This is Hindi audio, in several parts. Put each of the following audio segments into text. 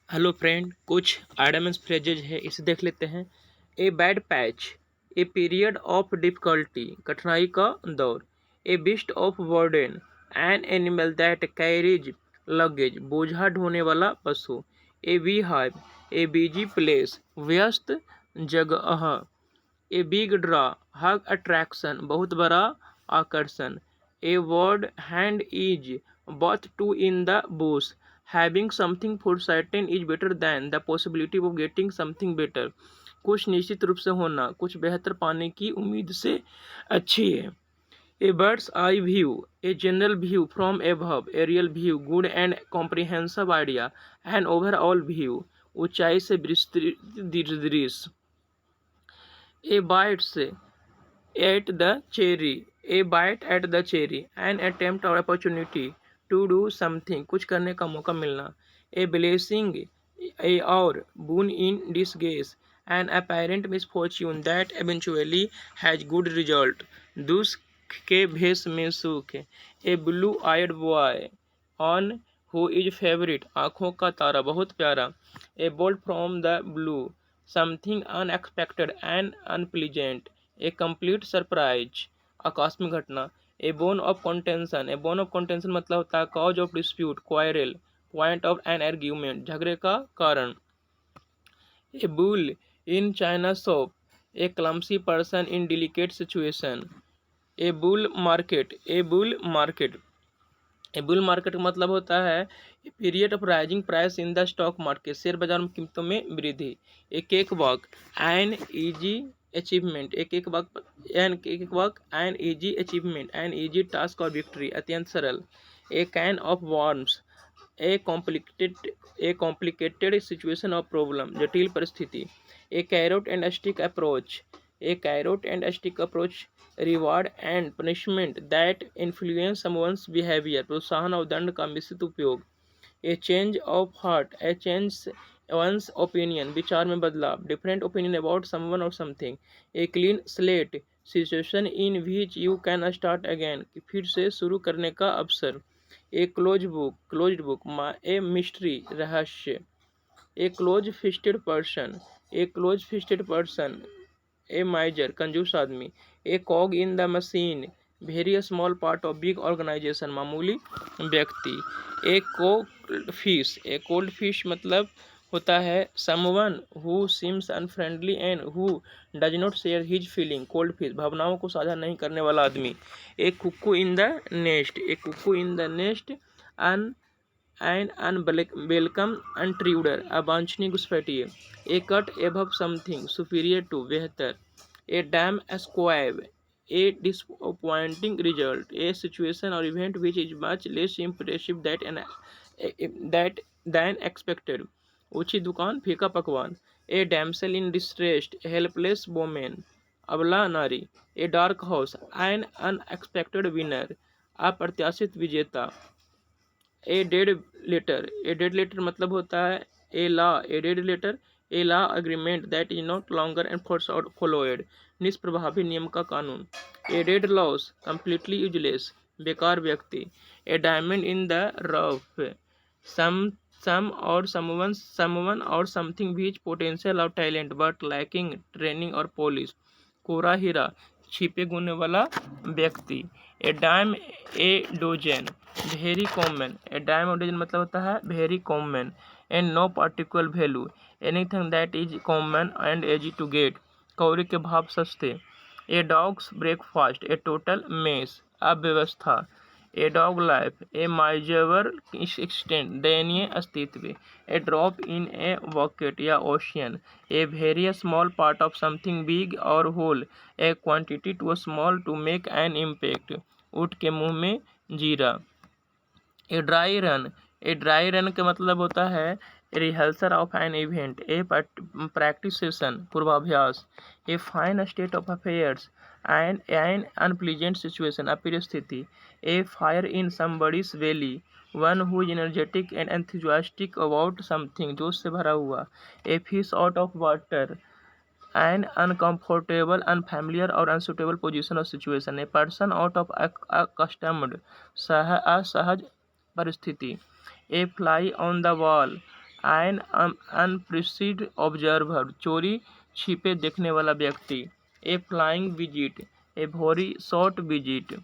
हेलो फ्रेंड, कुछ एडम्स फ्रेजेज है, इसे देख लेते हैं। A bad patch, A period of difficulty, कठिनाई का दौर। ए Bisht of burden, an animal that carries luggage, बोझा ढोने वाला पशु। A V hive, A busy place, व्यस्त जगह। A big draw, hug attraction, बहुत बड़ा आकर्षण। A word hand is birth to in the Bush, having something for certain is better than the possibility of getting something better, कुछ निश्चित रूप से होना कुछ बेहतर पाने की उम्मीद से अच्छी है। A bird's eye view, a general view from above, a real view, good and comprehensive idea, an overall view, ऊंचाई से विस्तृत दृश्य। A bites at the cherry, a bite at the cherry, an attempt or opportunity to do something, कुछ करने का मौका मिलना। a blessing, a और boon in disguise, an apparent misfortune that eventually has good result, दुष्ट के भेष में सुख। a blue eyed boy, on who is favorite, आँखों का तारा, बहुत प्यारा। a bolt from the blue, something unexpected and unpleasant, a complete surprise, आकस्मिक घटना। A bone of contention, a bone of contention मतलब होता है cause of dispute, quarrel, point of an argument, झगड़े का कारण। A bull in china shop, a clumsy person in delicate situation. A bull market, a bull market, a bull market का मतलब होता है period of rising price in the stock market, share बाजार में कीमतों में वृद्धि। A cake walk, an easy achievement, cake walk an easy achievement, an easy task or victory, अत्यंत सरल। A can of worms, a complicated situation of problem, जटिल परिस्थिति। A carrot and stick approach, a carrot and stick approach, reward and punishment that influence someone's behaviour, प्रोत्साहन और दंड का मिश्रित उपयोग। A change of heart, a change one's opinion, विचार में बदलाव, डिफरेंट ओपिनियन अबाउट समवन और something. A clean slate, situation in which you can start again, फिर से शुरू करने का अवसर। A closed book, a mystery, रहस्य। A close fisted person, a close fisted person, a miser, कंजूस आदमी। A cog in the machine, very small part of big organisation, मामूली व्यक्ति। A cold fish, a cold fish मतलब होता है someone who seems unfriendly and who does not share his feeling, cold fish, भावनाओं को साझा नहीं करने वाला आदमी। A cuckoo in the nest, a cuckoo in the nest, an and unwelcome intruder, अवांछनीय घुसपैठिए। A cut above something, superior to, बेहतर। A damp squib, a disappointing result, a situation or event which is much less impressive that than expected, ऊंची दुकान, फीका पकवान। A damsel in distressed, helpless women, अबला नारी। A dark horse, an unexpected winner, अप्रत्याशित विजेता। ए dead letter, a dead letter मतलब होता है a law, a dead letter, a law agreement that is not longer and followed, निष्प्रभावी नियम का कानून। A dead loss, completely useless, बेकार व्यक्ति। A diamond in the rough, some और समवन और समथिंग विच पोटेंशियल और टैलेंट बट लैकिंग ट्रेनिंग और पॉलिश, कोरा हीरा, छिपे गुने वाला व्यक्ति। A dime a dozen, very common, a dime a dozen मतलब होता है very common and no particular value, anything that is common and easy to get, कौड़ी के भाव सस्ते। A dog's breakfast, a total mess, अव्यवस्था। A dog life, a miser extent, दयनीय अस्तित्व। A drop in a bucket या ocean, a very small part of something big और whole, a quantity too small to make an impact, ऊँट के मुंह में जीरा। A dry run, a dry run का मतलब होता है rehearsal of an event, a practice session, पूर्वाभ्यास। A fine state of affairs, an unpleasant situation, अप्रिय स्थिति। A fire in somebody's belly, one who is energetic and enthusiastic about something, जोश से भरा हुआ। A fish out of water, an uncomfortable, unfamiliar और अनसुटेबल पोजिशन और situation. A person out of accustomed, असहज परिस्थिति। A fly on the wall, an unperceived observer, चोरी छिपे देखने वाला व्यक्ति। A flying visit, a very short visit,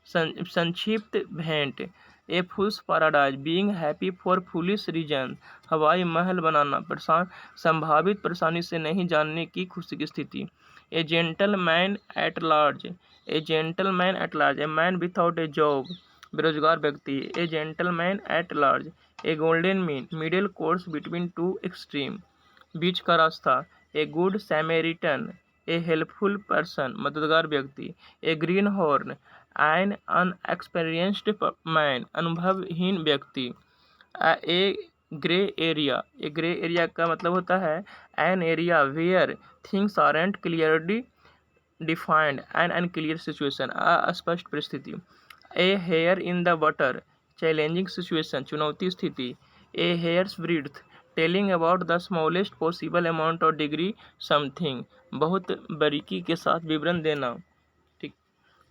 संक्षिप्त भेंट। A fool's paradise, being happy for foolish reason, हवाई महल बनाना, संभावित परेशानी से नहीं जानने की खुशी की स्थिति। A gentleman at large, a gentleman at large, a man without a job, बेरोजगार व्यक्ति। A gentleman at large, a golden mean, middle course between two extreme, बीच का रास्ता। A good Samaritan, a helpful person, मददगार व्यक्ति। A greenhorn, an inexperienced man, अनुभवहीन व्यक्ति। A grey area, a grey area का मतलब होता है an area where things aren't clearly defined, an unclear situation, अस्पष्ट परिस्थिति। A hair in the water, challenging situation, चुनौती स्थिति। A hair's breadth, telling about the smallest possible amount और डिग्री समथिंग, बहुत बारीकी के साथ विवरण देना। ठीक।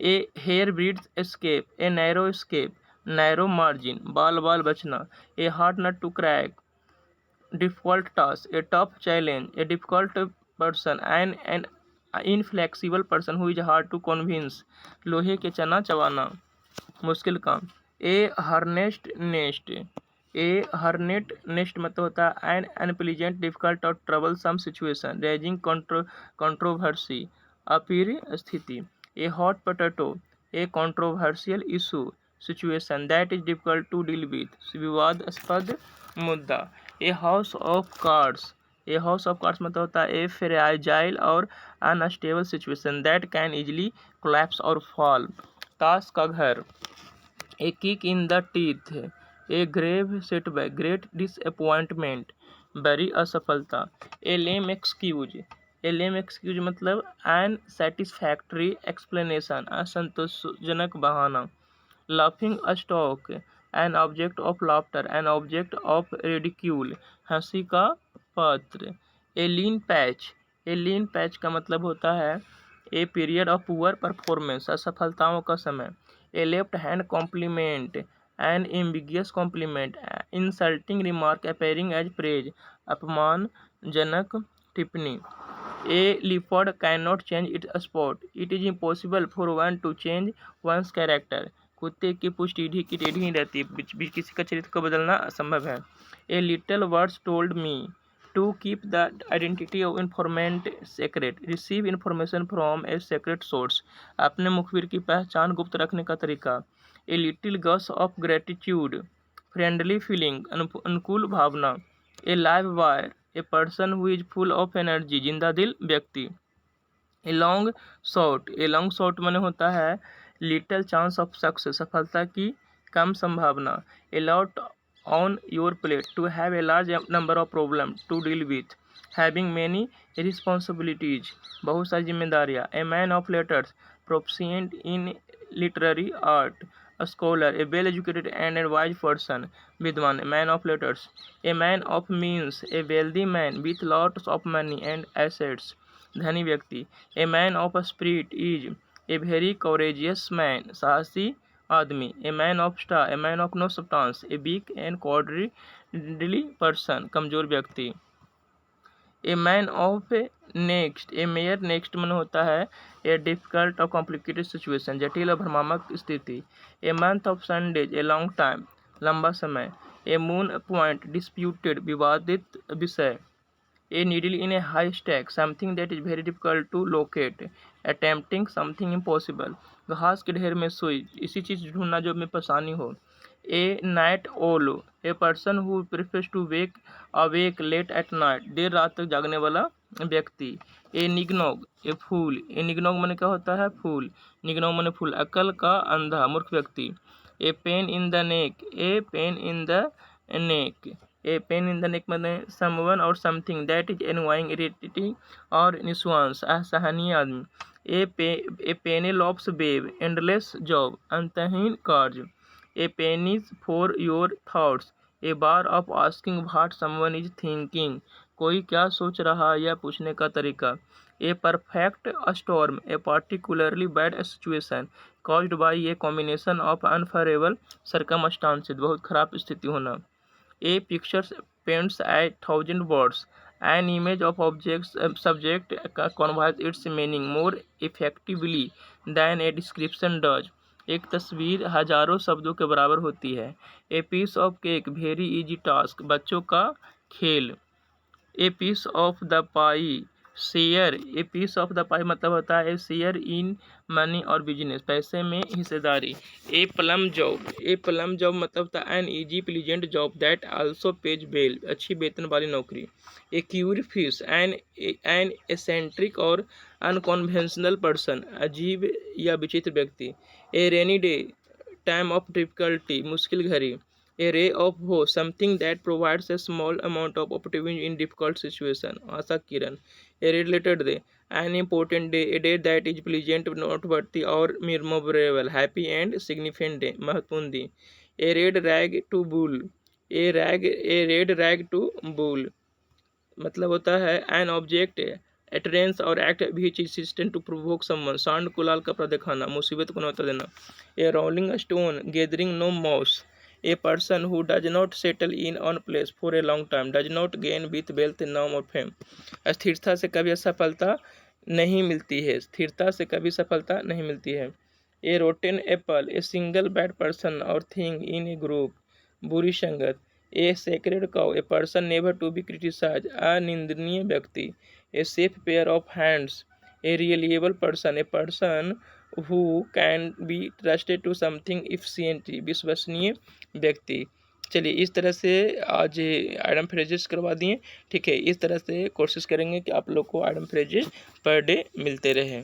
A hair breadth escape, a narrow escape, narrow margin, बाल बाल बचना। A hard nut to crack, difficult task, a tough challenge, a difficult person, an inflexible person who is hard to convince, लोहे के चना चबाना, मुश्किल काम। ए हर्नेस्ट नेस्ट, ए हर्नेट नेस्ट मतलब होता है एन अनप्लीजेंट डिफिकल्ट और troublesome situation, raising controversy, अप्रिय स्थिति। A hot potato, a controversial issue, situation that is difficult to deal with, विवादास्पद मुद्दा। A house of cards, a house of cards मतलब होता है ए फ्रेजाइल और unstable situation that can easily collapse और फॉल, ताश का घर। A kick in the teeth, a grave setback, great disappointment, बड़ी असफलता। A lame excuse, A lame excuse मतलब एन सेटिस्फैक्ट्री एक्सप्लेनेशन, असंतोषजनक बहाना। Laughing stock, an object of laughter, an object of ridicule, हंसी का पात्र। ए लीन पैच, ए लीन पैच का मतलब होता है a period of poor performance, असफलताओं का समय। A left hand compliment, an ambiguous compliment, insulting remark appearing as praise, अपमानजनक टिप्पणी। A leopard can not change its spots, it is impossible for one to change one's character, कुत्ते की पूंछ टेढ़ी की टेढ़ी ही रहती है, किसी का चरित्र को बदलना असंभव है। A little words told me to keep the identity of informant secret, receive information from a secret source, अपने मुखबिर की पहचान गुप्त रखने का तरीका। A little gush of gratitude, friendly feeling, अनुकूल भावना। A live wire, a person who is full of energy, जिंदा दिल व्यक्ति। A long shot, a long shot माने होता है लिटल चांस ऑफ सक्सेस, सफलता की कम संभावना। A lot on your plate, to have a large number of problem to deal with, having many responsibilities, बहुत सारी जिम्मेदारियाँ। A man of letters, proficient in literary art, a scholar, a well-educated and a wise person, विद्वान, a man of letters. A man of means, a wealthy man with lots of money and assets, धनी व्यक्ति. A man of spirit is a very courageous man, साहसी आदमी. A man of star, a man of no substance, a weak and cowardly person, कमजोर व्यक्ति. A man of nest, a mare's nest मन होता है ए डिफिकल्ट और कॉम्प्लिकेटेड सिचुएशन, जटिल और भ्रमात्मक स्थिति. A month of Sundays, a long time, लंबा समय. ए मून पॉइंट, डिस्प्यूटेड, विवादित विषय. A needle in a haystack, something that is very difficult to locate, attempting something impossible, घास के ढेर में सुई, इसी चीज़ ढूंढना जो में परेशानी हो. A night owl, a person who prefers to wake awake late at night, देर रात तक जागने वाला व्यक्ति. ए निग्नोग, ए फूल, ए निग्नोग माने क्या होता है फूल, निग्नोग माने फूल, अकल का अंधा, मूर्ख व्यक्ति. A pain in the neck, a pain in the neck, a pain in the neck माने समवन और something that is annoying, irritating और निस्वांस, असहनीय आदमी. A Penelope's web, endless job, अंतहीन कार्य. A pennies for your thoughts, a bar of asking what someone is thinking, कोई क्या सोच रहा है यह पूछने का तरीका. A perfect storm, a particularly bad situation caused by a combination of unfavourable circumstances, बहुत खराब स्थिति होना. A picture paints 1,000 words. An image of subject conveys its meaning more effectively than a description does. एक तस्वीर हजारों शब्दों के बराबर होती है. A piece of cake very easy task. बच्चों का खेल. A piece of the pie share. A piece of the pie मतलब होता है शेयर इन मनी और बिजनेस, पैसे में हिस्सेदारी. ए प्लम जॉब मतलब होता है an easy pleasant job that also pays well, अच्छी वेतन वाली नौकरी. A queer fish an eccentric और अनकॉन्वेंशनल पर्सन, अजीब या विचित्र व्यक्ति. A rainy day time of difficulty, मुश्किल घड़ी. A ray of hope, something that provides a small amount of optimism in difficult situation. Asha Kiran. A red letter day, an important day, a day that is pleasant, noteworthy और memorable, happy and significant day. महत्वपूर्ण दिन. A red rag to bull, a red rag to bull मतलब होता है an object utterance और act which is insistent to provoke someone. सांड को लाल कपड़ा दिखाना, मुसीबत को न्योता देना. A rolling stone gathering no moss. A person who does not settle in one place for a long time does not gain with wealth, नाम और फेम. स्थिरता से कभी सफलता नहीं मिलती है. स्थिरता से कभी सफलता नहीं मिलती है. A rotten apple, a single bad person or thing in a group. बुरी संगत. A sacred cow, a person never to be criticized. अनिंदनीय व्यक्ति. A safe pair of hands, a reliable person, a person who can be trusted to something efficiently, विश्वसनीय व्यक्ति. चलिए इस तरह से आज आइटम फ्रेजेस करवा दिए. ठीक है, इस तरह से कोशिश करेंगे कि आप लोग को आइटम फ्रेजेस पर डे मिलते रहे.